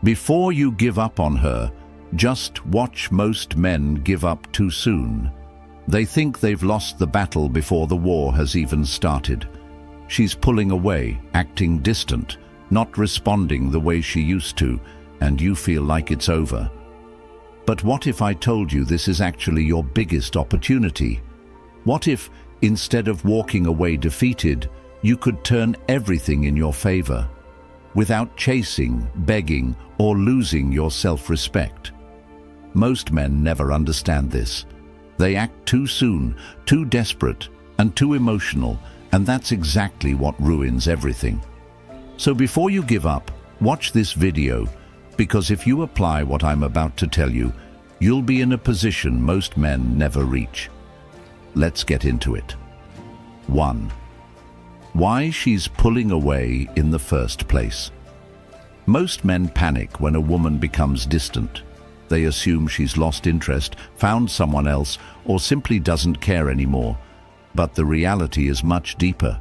Before you give up on her, just watch. Most men give up too soon. They think they've lost the battle before the war has even started. She's pulling away, acting distant, not responding the way she used to, and you feel like it's over. But what if I told you this is actually your biggest opportunity? What if, instead of walking away defeated, you could turn everything in your favor, without chasing, begging, or losing your self-respect? Most men never understand this. They act too soon, too desperate, and too emotional, and that's exactly what ruins everything. So before you give up, watch this video, because if you apply what I'm about to tell you, you'll be in a position most men never reach. Let's get into it. 1. Why she's pulling away in the first place. Most men panic when a woman becomes distant. They assume she's lost interest, found someone else, or simply doesn't care anymore. But the reality is much deeper.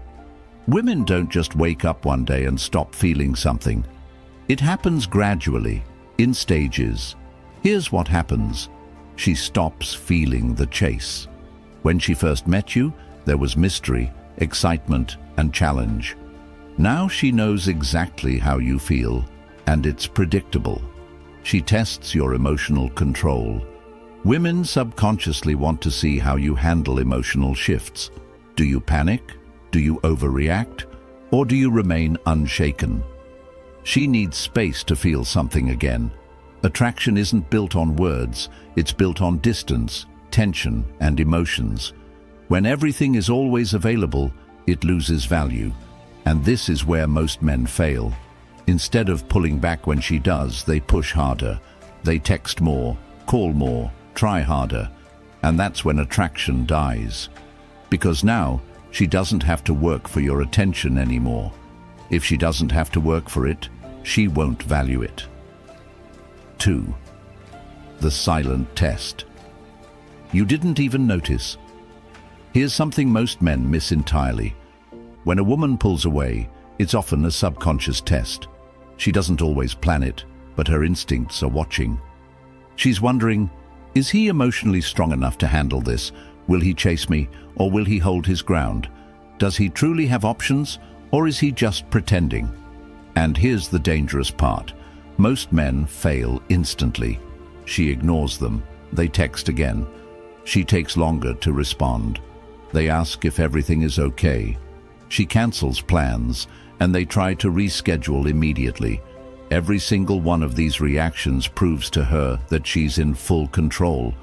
Women don't just wake up one day and stop feeling something. It happens gradually, in stages. Here's what happens. She stops feeling the chase. When she first met you, there was mystery, excitement, and challenge. Now she knows exactly how you feel, and it's predictable. She tests your emotional control. Women subconsciously want to see how you handle emotional shifts. Do you panic? Do you overreact? Or do you remain unshaken? She needs space to feel something again. Attraction isn't built on words, it's built on distance, tension, and emotions. When everything is always available, it loses value. And this is where most men fail. Instead of pulling back when she does, they push harder. They text more, call more, try harder. And that's when attraction dies. Because now, she doesn't have to work for your attention anymore. If she doesn't have to work for it, she won't value it. 2. The silent test. You didn't even notice. Here's something most men miss entirely. When a woman pulls away, it's often a subconscious test. She doesn't always plan it, but her instincts are watching. She's wondering, is he emotionally strong enough to handle this? Will he chase me, or will he hold his ground? Does he truly have options, or is he just pretending? And here's the dangerous part. Most men fail instantly. She ignores them. They text again. She takes longer to respond. They ask if everything is okay. She cancels plans, and they try to reschedule immediately. Every single one of these reactions proves to her that she's in full control.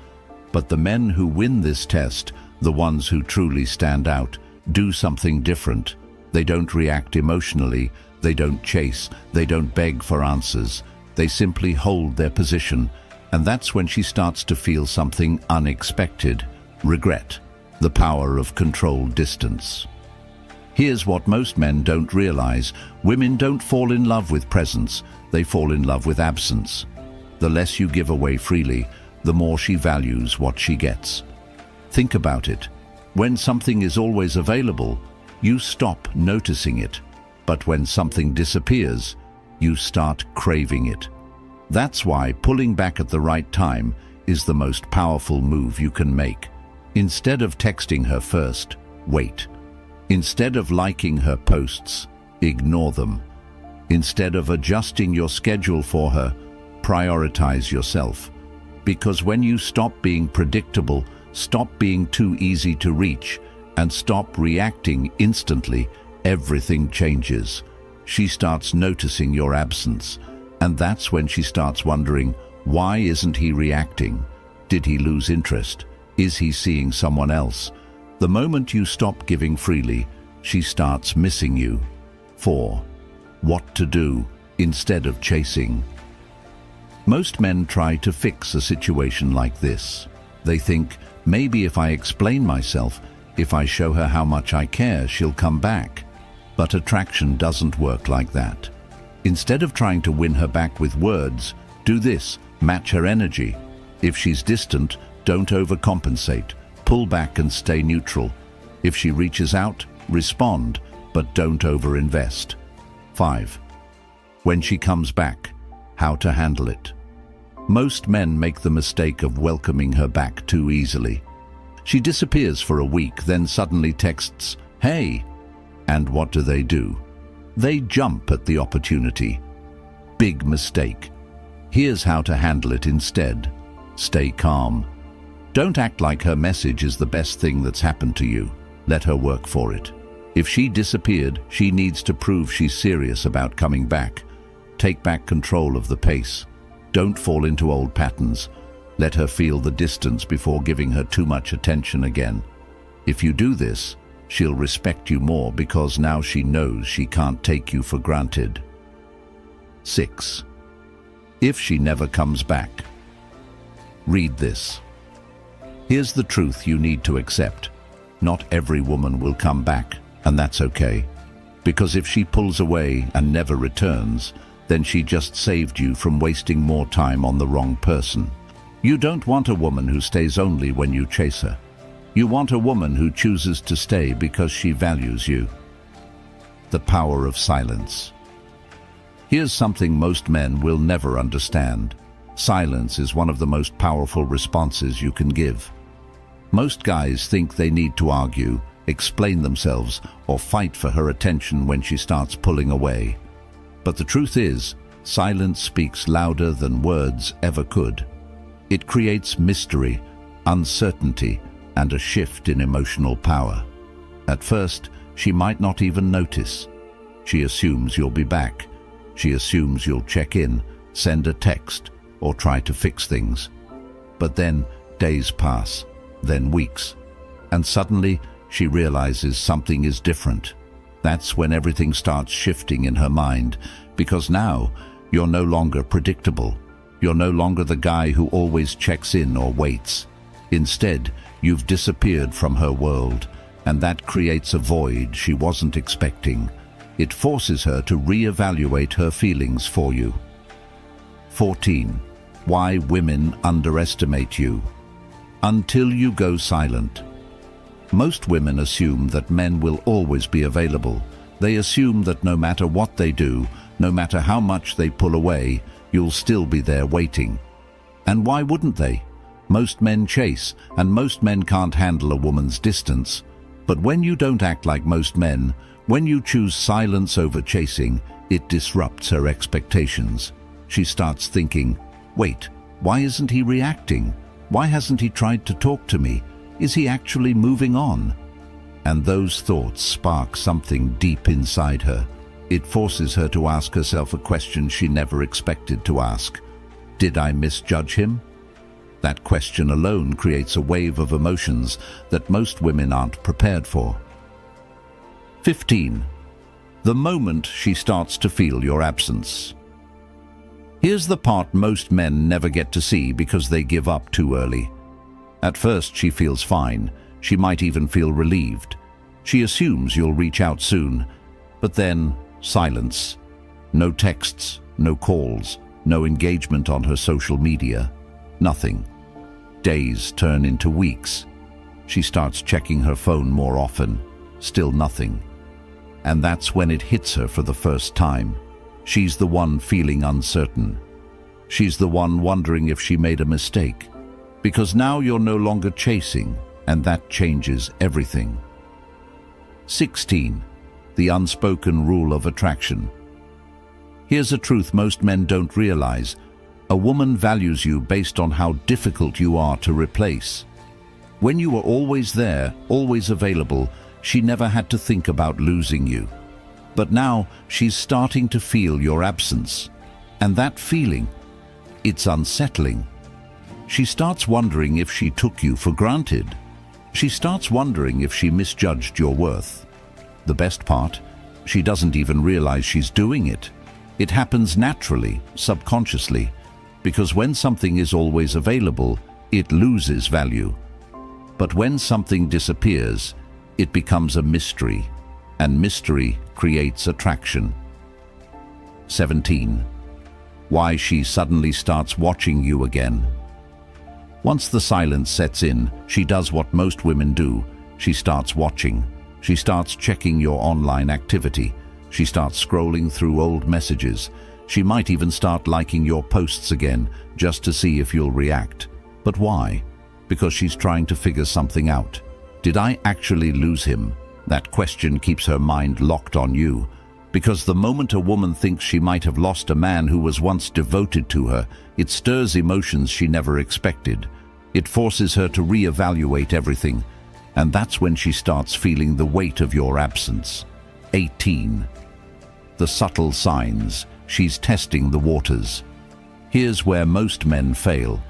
But the men who win this test, the ones who truly stand out, do something different. They don't react emotionally, they don't chase, they don't beg for answers. They simply hold their position, and that's when she starts to feel something unexpected: regret, the power of controlled distance. Here's what most men don't realize. Women don't fall in love with presence, they fall in love with absence. The less you give away freely, the more she values what she gets. Think about it. When something is always available, you stop noticing it. But when something disappears, you start craving it. That's why pulling back at the right time is the most powerful move you can make. Instead of texting her first, wait. Instead of liking her posts, ignore them. Instead of adjusting your schedule for her, prioritize yourself. Because when you stop being predictable, stop being too easy to reach, and stop reacting instantly, everything changes. She starts noticing your absence, and that's when she starts wondering, why isn't he reacting? Did he lose interest? Is he seeing someone else? The moment you stop giving freely, she starts missing you. 4. What to do instead of chasing. Most men try to fix a situation like this. They think, maybe if I explain myself, if I show her how much I care, she'll come back. But attraction doesn't work like that. Instead of trying to win her back with words, do this: match her energy. If she's distant, don't overcompensate. Pull back and stay neutral. If she reaches out, respond, but don't overinvest. 5. When she comes back, How to handle it. Most men make the mistake of welcoming her back too easily. She disappears for a week, then suddenly texts, "Hey!" And what do? They jump at the opportunity. Big mistake. Here's how to handle it instead. Stay calm. Don't act like her message is the best thing that's happened to you. Let her work for it. If she disappeared, she needs to prove she's serious about coming back. Take back control of the pace. Don't fall into old patterns. Let her feel the distance before giving her too much attention again. If you do this, she'll respect you more because now she knows she can't take you for granted. 6. If she never comes back. Read this. Here's the truth you need to accept. Not every woman will come back, and that's okay. Because if she pulls away and never returns, then she just saved you from wasting more time on the wrong person. You don't want a woman who stays only when you chase her. You want a woman who chooses to stay because she values you. The power of silence. Here's something most men will never understand. Silence is one of the most powerful responses you can give. Most guys think they need to argue, explain themselves, or fight for her attention when she starts pulling away. But the truth is, silence speaks louder than words ever could. It creates mystery, uncertainty, and a shift in emotional power. At first, she might not even notice. She assumes you'll be back. She assumes you'll check in, send a text, or try to fix things. But then days pass, then weeks, and suddenly she realizes something is different. That's when everything starts shifting in her mind, because now you're no longer predictable. You're no longer the guy who always checks in or waits. Instead, you've disappeared from her world, and that creates a void she wasn't expecting. It forces her to reevaluate her feelings for you. 14. Why women underestimate you. Until you go silent. Most women assume that men will always be available. They assume that no matter what they do, no matter how much they pull away, you'll still be there waiting. And why wouldn't they? Most men chase, and most men can't handle a woman's distance. But when you don't act like most men, when you choose silence over chasing, it disrupts her expectations. She starts thinking, wait, why isn't he reacting? Why hasn't he tried to talk to me? Is he actually moving on? And those thoughts spark something deep inside her. It forces her to ask herself a question she never expected to ask. Did I misjudge him? That question alone creates a wave of emotions that most women aren't prepared for. 15. The moment she starts to feel your absence. Here's the part most men never get to see because they give up too early. At first she feels fine. She might even feel relieved. She assumes you'll reach out soon. But then, silence. No texts, no calls, no engagement on her social media. Nothing. Days turn into weeks. She starts checking her phone more often. Still nothing. And that's when it hits her for the first time. She's the one feeling uncertain. She's the one wondering if she made a mistake. Because now you're no longer chasing, and that changes everything. 16. The unspoken rule of attraction. Here's a truth most men don't realize. A woman values you based on how difficult you are to replace. When you were always there, always available, she never had to think about losing you. But now she's starting to feel your absence. And that feeling, it's unsettling. She starts wondering if she took you for granted. She starts wondering if she misjudged your worth. The best part, she doesn't even realize she's doing it. It happens naturally, subconsciously, because when something is always available, it loses value. But when something disappears, it becomes a mystery, and mystery creates attraction. 17. Why she suddenly starts watching you again. Once the silence sets in, she does what most women do. She starts watching. She starts checking your online activity. She starts scrolling through old messages. She might even start liking your posts again, just to see if you'll react. But why? Because she's trying to figure something out. Did I actually lose him? That question keeps her mind locked on you. Because the moment a woman thinks she might have lost a man who was once devoted to her, it stirs emotions she never expected. It forces her to reevaluate everything, and that's when she starts feeling the weight of your absence. 18. The subtle signs. She's testing the waters. Here's where most men fail.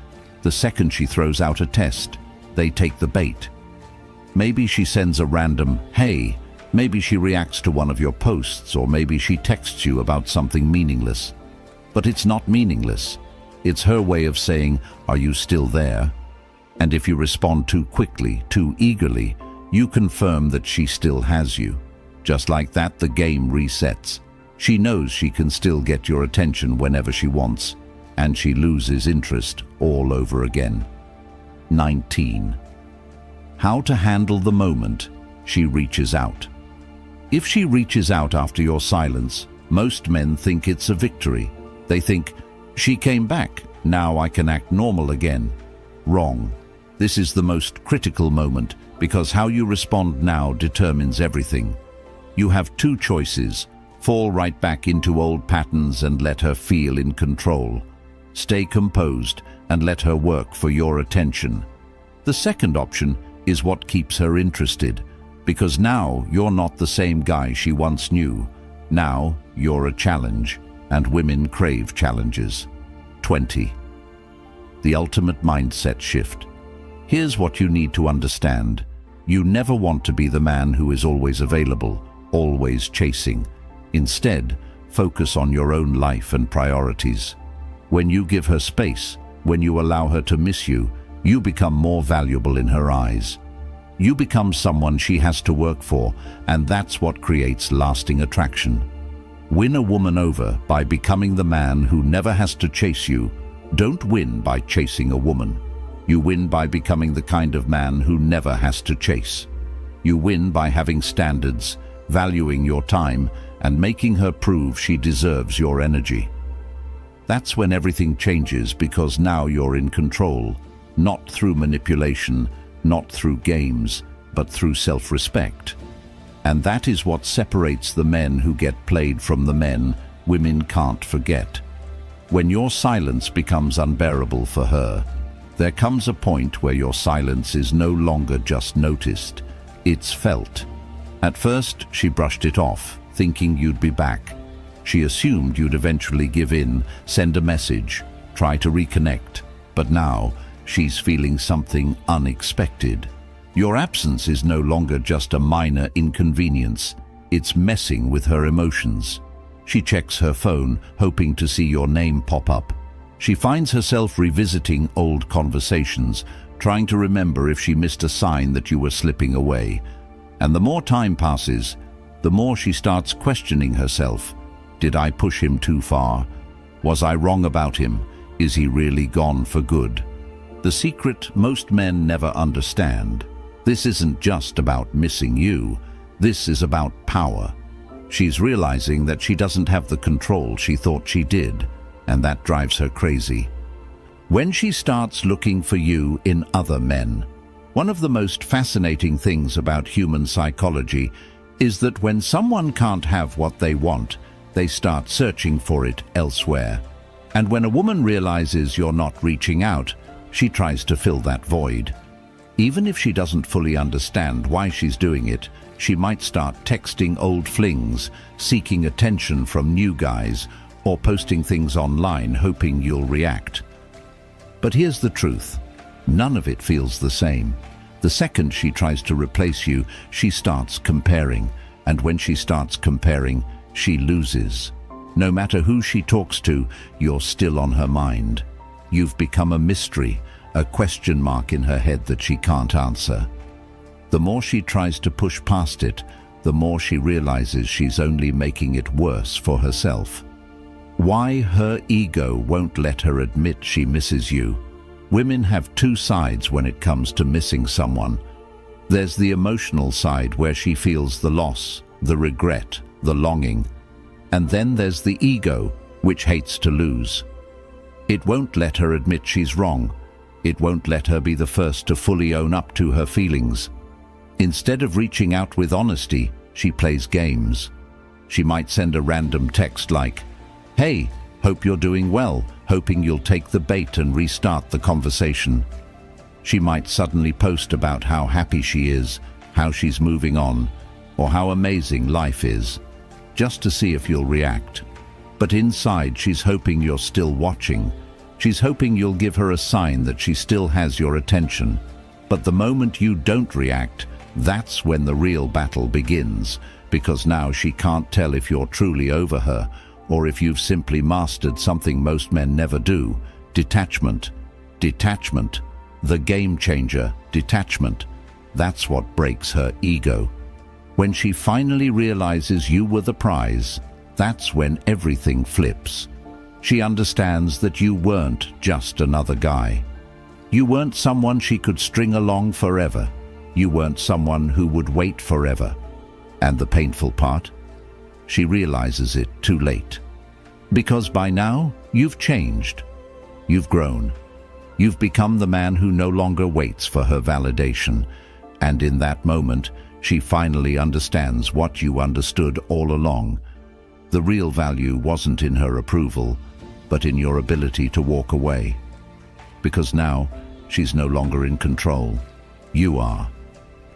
The second she throws out a test, they take the bait. Maybe she sends a random, "Hey," maybe she reacts to one of your posts, or maybe she texts you about something meaningless. But it's not meaningless. It's her way of saying, "Are you still there?" And if you respond too quickly, too eagerly, you confirm that she still has you. Just like that, the game resets. She knows she can still get your attention whenever she wants, and she loses interest all over again. 19. How to handle the moment she reaches out. If she reaches out after your silence, most men think it's a victory. They think, "She came back, now I can act normal again." Wrong. This is the most critical moment, because how you respond now determines everything. You have two choices: fall right back into old patterns and let her feel in control. Stay composed and let her work for your attention. The second option is what keeps her interested, because now you're not the same guy she once knew. Now you're a challenge, and women crave challenges. 20. The ultimate mindset shift. Here's what you need to understand. You never want to be the man who is always available, always chasing. Instead, focus on your own life and priorities. When you give her space, when you allow her to miss you, you become more valuable in her eyes. You become someone she has to work for, and that's what creates lasting attraction. Win a woman over by becoming the man who never has to chase you. Don't win by chasing a woman. You win by becoming the kind of man who never has to chase. You win by having standards, valuing your time, and making her prove she deserves your energy. That's when everything changes, because now you're in control, not through manipulation, not through games, but through self-respect. And that is what separates the men who get played from the men women can't forget. When your silence becomes unbearable for her, there comes a point where your silence is no longer just noticed, it's felt. At first, she brushed it off, thinking you'd be back. She assumed you'd eventually give in, send a message, try to reconnect. But now, she's feeling something unexpected. Your absence is no longer just a minor inconvenience. It's messing with her emotions. She checks her phone, hoping to see your name pop up. She finds herself revisiting old conversations, trying to remember if she missed a sign that you were slipping away. And the more time passes, the more she starts questioning herself. Did I push him too far? Was I wrong about him? Is he really gone for good? The secret most men never understand. This isn't just about missing you. This is about power. She's realizing that she doesn't have the control she thought she did, and that drives her crazy. When she starts looking for you in other men, one of the most fascinating things about human psychology is that when someone can't have what they want, they start searching for it elsewhere. And when a woman realizes you're not reaching out, she tries to fill that void. Even if she doesn't fully understand why she's doing it, she might start texting old flings, seeking attention from new guys, or posting things online hoping you'll react. But here's the truth. None of it feels the same. The second she tries to replace you, she starts comparing. And when she starts comparing, she loses. No matter who she talks to, you're still on her mind. You've become a mystery, a question mark in her head that she can't answer. The more she tries to push past it, the more she realizes she's only making it worse for herself. Why her ego won't let her admit she misses you. Women have two sides when it comes to missing someone. There's the emotional side where she feels the loss, the regret, the longing. And then there's the ego, which hates to lose. It won't let her admit she's wrong. It won't let her be the first to fully own up to her feelings. Instead of reaching out with honesty, she plays games. She might send a random text like, "Hey, hope you're doing well," hoping you'll take the bait and restart the conversation. She might suddenly post about how happy she is, how she's moving on, or how amazing life is, just to see if you'll react. But inside, she's hoping you're still watching. She's hoping you'll give her a sign that she still has your attention. But the moment you don't react, that's when the real battle begins, because now she can't tell if you're truly over her or if you've simply mastered something most men never do: detachment. Detachment. The game changer, detachment. That's what breaks her ego. When she finally realizes you were the prize, that's when everything flips. She understands that you weren't just another guy. You weren't someone she could string along forever. You weren't someone who would wait forever. And the painful part? She realizes it too late. Because by now, you've changed. You've grown. You've become the man who no longer waits for her validation. And in that moment, she finally understands what you understood all along. The real value wasn't in her approval, but in your ability to walk away. Because now, she's no longer in control. You are.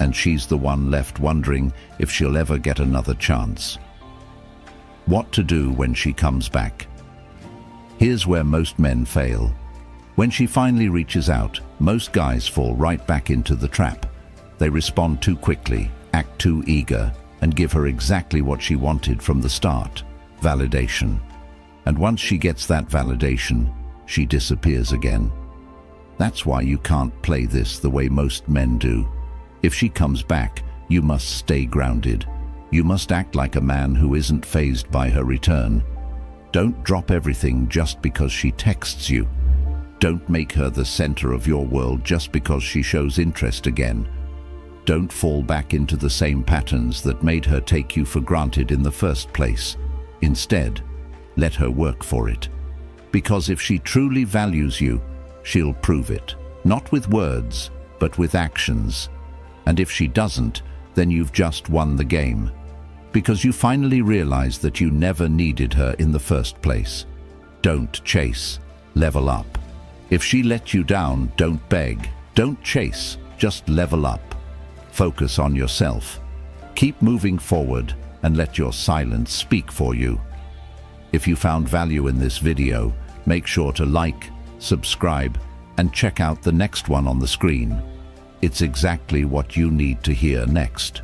And she's the one left wondering if she'll ever get another chance. What to do when she comes back? Here's where most men fail. When she finally reaches out, most guys fall right back into the trap. They respond too quickly, act too eager, and give her exactly what she wanted from the start: validation. And once she gets that validation, she disappears again. That's why you can't play this the way most men do. If she comes back, you must stay grounded. You must act like a man who isn't fazed by her return. Don't drop everything just because she texts you. Don't make her the center of your world just because she shows interest again. Don't fall back into the same patterns that made her take you for granted in the first place. Instead, let her work for it. Because if she truly values you, she'll prove it. Not with words, but with actions. And if she doesn't, then you've just won the game. Because you finally realize that you never needed her in the first place. Don't chase. Level up. If she let you down, don't beg. Don't chase. Just level up. Focus on yourself. Keep moving forward and let your silence speak for you. If you found value in this video, make sure to like, subscribe, and check out the next one on the screen. It's exactly what you need to hear next.